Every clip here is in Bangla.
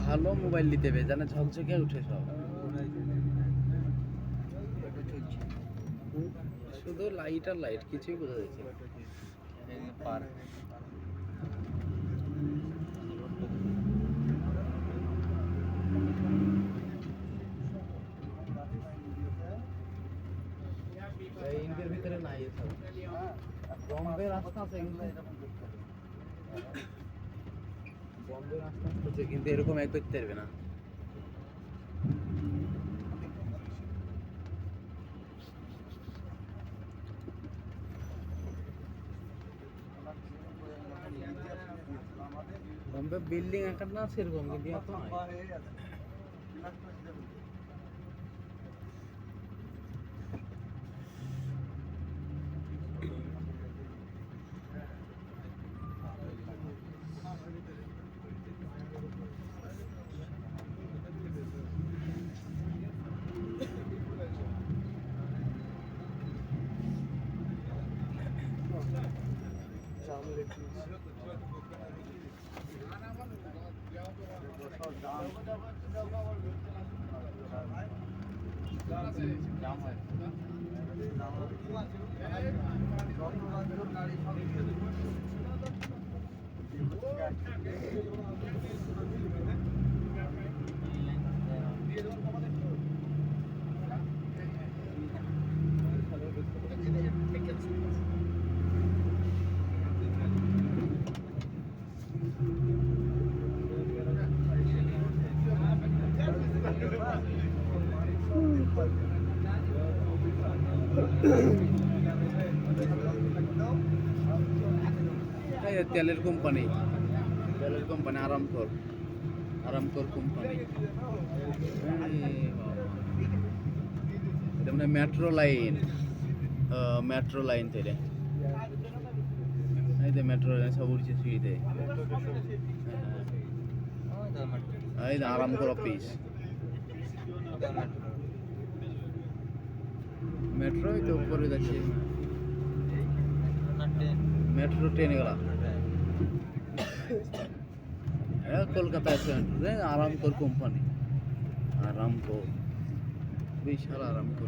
ভালো মোবাইল নিতে হবে, জানে ঝকঝকে উঠে সব। শুধু লাইট আর লাইট, কিছুই বোঝা যাচ্ছে না। ইন্ডিয়ার ভিতরে নাই এসব। বম্বে রাস্তা আছে কিন্তু বম্বে রাস্তা আছে কিন্তু এরকম এক করতে পারবে না। বম্বে বিল্ডিং একটা না সেরকম কিন্তু এত নয়। তেলের কোম্পানি আরামকোর কোম্পানি। এটা মানে মেট্রো লাইন থেকে এই যে মেট্রো লাইন সব উঠছে সুইতে। এই যে আরামকোর অফিস মেট্রো তো উপরে যাচ্ছে। মেট্রো ট্রেন এগুলা কলকাতায় আরামকোর কোম্পানি। আরামকোর বিশাল আরামকোর।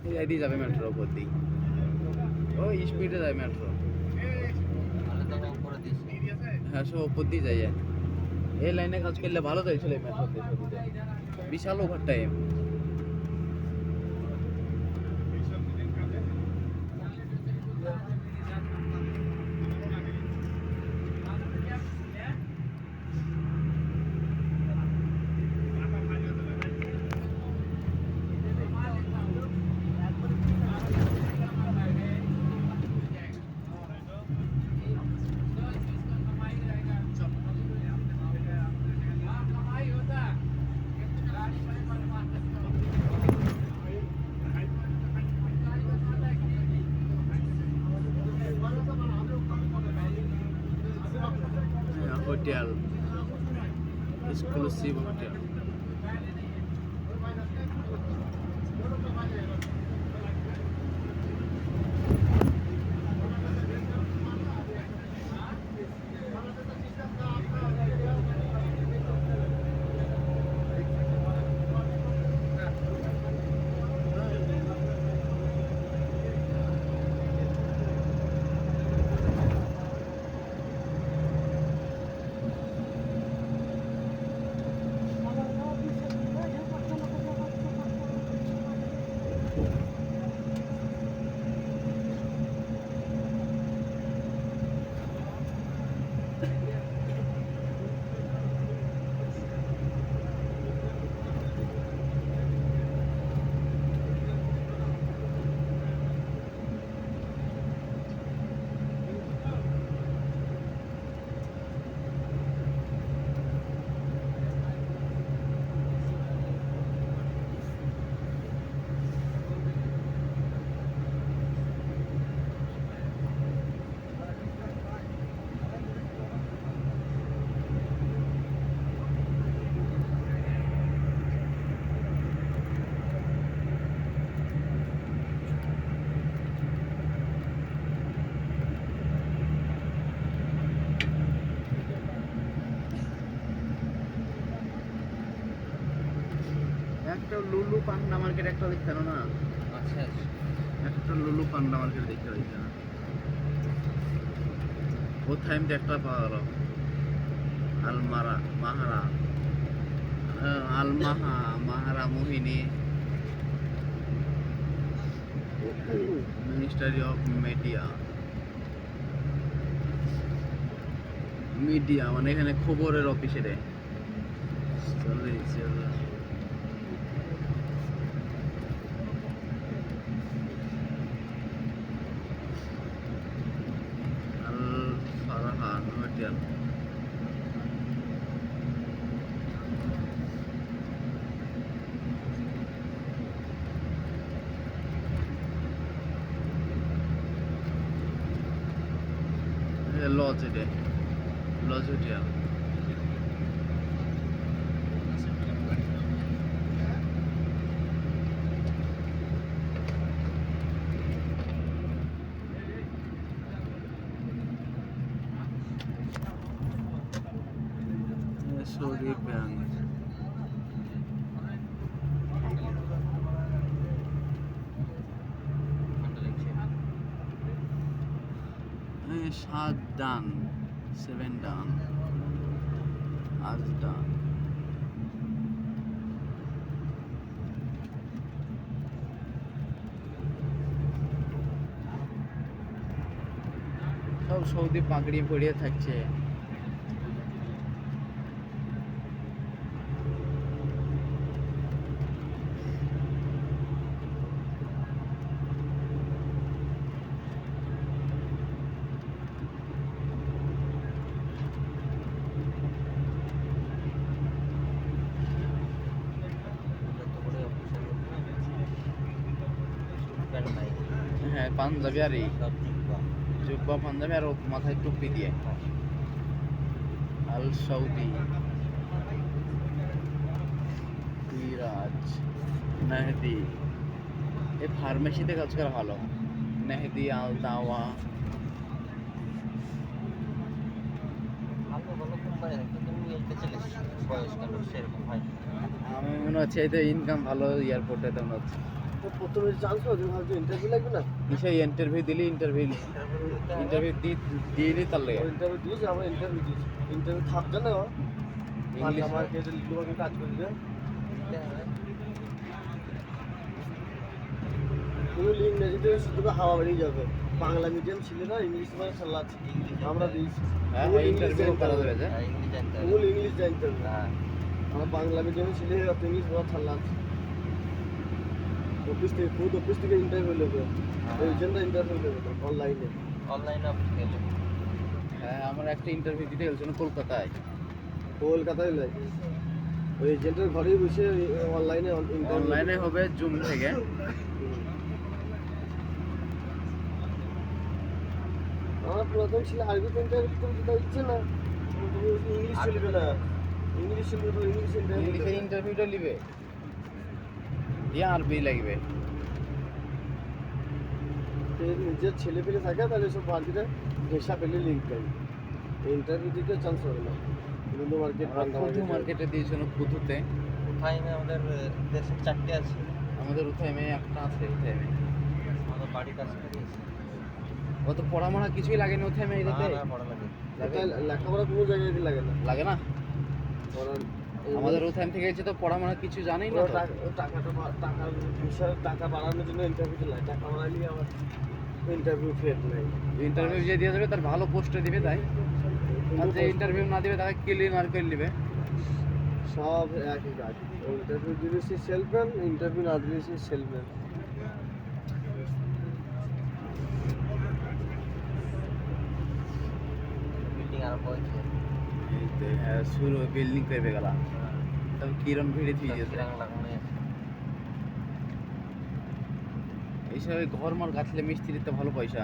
এই যাবে মেট্রো উপর দিয়ে, ওই স্পিডে যায় মেট্রো। হ্যাঁ সব উপর দিয়ে যায়। এই লাইনে কাজ করলে ভালো হয়েছিল মেট্রোতে, বিশাল over time. Hotel exclusive hotel. একটা লুলু পান্ডা মার্কেট একটা দেখতে না? আচ্ছা একটা লুলু পান্ডা মার্কেট দেখতে পাইছে না? ও টাইম একটা পাওয়া গেল আলমারা মাহারা আলমাহা মাহারা মোহিনী মিনিস্ট্রি অফ মিডিয়া মানে এখানে খবরের অফিসে রে আল ফারহান হোটেল লজ এটা লজ হোটেল সৌদি ব্যাংক সাত ডান 7 ডান 8 ডান সব সৌদি পাগড়ি পরিয়ে থাকছে হ্যাঁ পাঞ্জাবি আর এই জুব্বা পাঞ্জাবি আর মাথায় টুপি দিয়ে আল সৌদি সিরাজ মেহেদি এই ফার্মেসিতে কাজ করা ভালো মেহেদি আল দাওয়া আমি মনে হচ্ছে এই তো ইনকাম ভালো এয়ারপোর্টে তো মনে হচ্ছে প্রথমে চান্স হবে ভাবছি ইন্টারভিউ লাগবে না কিসে ইন্টারভিউ দিলি ইন্টারভিউ দিয়ে তার লাগে ইন্টারভিউ দিয়েছি আমরা ইন্টারভিউ দিয়েছি ইন্টারভিউ থাকবে না ইংলিশ আমাকে তোমাকে কাজ করবে তুমি ইংরেজিতে শুধু হাওয়া বেরিয়ে যাবে বাংলা মিডিয়াম ছিল না ইংলিশ মানে চালাচ্ছে আমরা দিয়েছি হ্যাঁ ইন্টারভিউ করা যাবে যে ফুল ইংলিশ জানতে হবে আমরা বাংলা মিডিয়ামে ছিল অত ইংলিশ বলা চালাচ্ছে অফিস থেকে খুদ অফিস থেকে ইন্টারভিউ নেবে ওই জন্য ইন্টারভিউ নেবে অনলাইনে হ্যাঁ আমার একটা ইন্টারভিউ দিতে গেছিল কলকাতায় লাই ওই এজেন্টের ঘরেই বসে অনলাইনে হবে জুম থেকে আমার প্রথম ছিল আরবিতে ইন্টারভিউ দিতে ইচ্ছে না ইংলিশ চলবে না ইংলিশ চলবে তো ইংলিশে ইন্টারভিউটা নিবে আরবি লাগবে নিজের ছেলে পেলে থাকে তাহলে সব বাকিটা ঘেঁষা পেলে লিঙ্ক দেয় ইন্টারভিউ দিতে চান্স হবে না লুলু মার্কেট মার্কেটে দিয়েছিল কুতুতে উঠাইমে আমাদের দেশে 4টে আছে আমাদের উঠাইমে একটা আছে উঠাইমে আমাদের বাড়ির কাছে অত পড়াশোনা কিছুই লাগে না উঠাইমে এটাতে পড়া লাগে লেখাপড়া কোনো জায়গায় লাগে না আমাদের উঠাইম থেকে এসে তো পড়াশোনা কিছু জানেই না টাকা বাড়ানোর জন্য ইন্টারভিউ লাগে টাকা বাড়ালে আমার ইন্টারভিউ ফেল নাই ইন্টারভিউ যে দিয়ে যাবে তার ভালো পোস্টে দিবে তাই আর যে ইন্টারভিউ না দিবে তাকে ক্লিনার করে নেবে সব একই কাজ ইন্টারভিউ দিলে সে সেলফম্যান ইন্টারভিউ না দিলে সে সেলফম্যান বিল্ডিং আরম্ভ হয়েছে হ্যাঁ শুরু বিল্ডিং করবে গেলা তবে কিরণ ভিড়ে দিয়ে যেতে এইসব ঘর মার গাছলে মিস্ত্রিতে ভালো পয়সা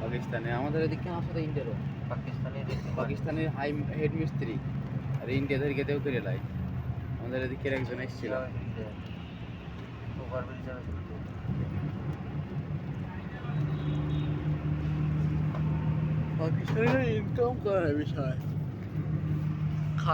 পাকিস্তানে আমাদের এদিকে আসলে ইন্ডিয়ারও পাকিস্তানের হাই হেড মিস্ত্রি আর ইন্ডিয়া থেকে কেতেও করে লাই আমাদের এদিকে একজন এসেছিল পাকিস্তানের ইনকাম করার বিষয়